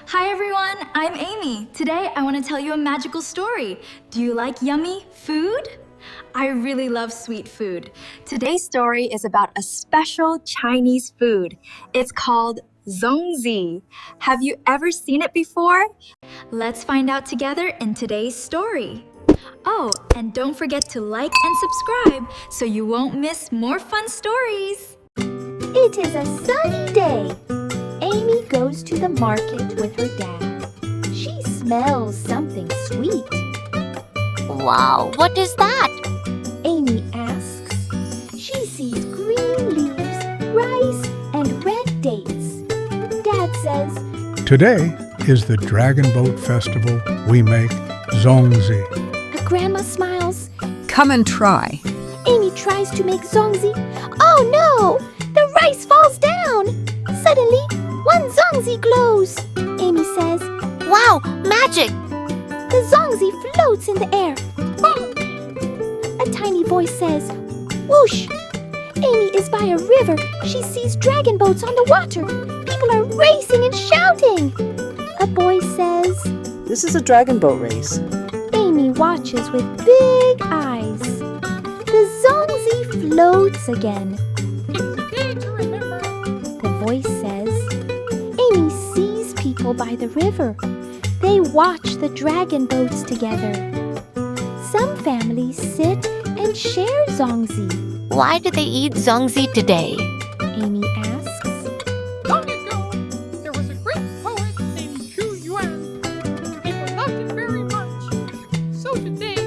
Hi everyone, I'm Amy. Today I want to tell you a magical story. Do you like yummy food? I really love sweet food. Today's story is about a special Chinese food. It's called Zongzi. Have you ever seen it before? Let's find out together in today's story. Oh, and don't forget to like and subscribe so you won't miss more fun stories. It is a sunny day. Amy goes to the market with her dad. She smells something sweet. Wow, what is that? Amy asks. She sees green leaves, rice, and red dates. Dad says, Today is the Dragon Boat Festival. We make Zongzi. Grandma smiles. Come and try. Amy tries to make Zongzi. Oh no! The rice falls down! Suddenly, one Zongzi glows. Amy says, Wow, magic! the Zongzi floats in the air. A tiny voice says, whoosh! Amy is by a river. She sees dragon boats on the water. People are racing and shouting. A boy says, This is a dragon boat race. Amy watches with big eyes. The Zongzi floats again. The voice says, Amy sees people by the river. They watch the dragon boats together. Some families sit and share Zongzi. Why do they eat Zongzi today? Amy asks. Long ago, there was a great poet named Zhu Yuan. People loved him very much. So today,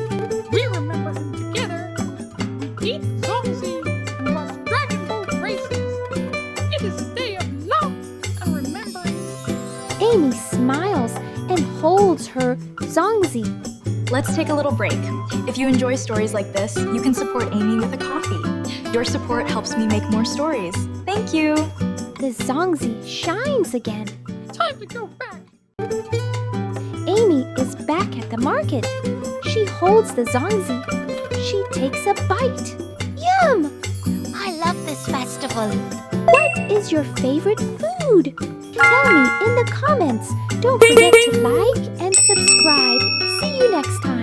we remember him together. We eat Zongzi and watch dragon boat races. It is a day of love and remembering. Amy smiles and holds her Zongzi. Let's take a little break. If you enjoy stories like this, you can support Amy with a coffee. Your support helps me make more stories. Thank you. The Zongzi shines again. Time to go back. Amy is back at the market. She holds the Zongzi. She takes a bite. Yum! I love this festival. What is your favorite food? Tell me in the comments. Don't forget to like and subscribe. See you next time.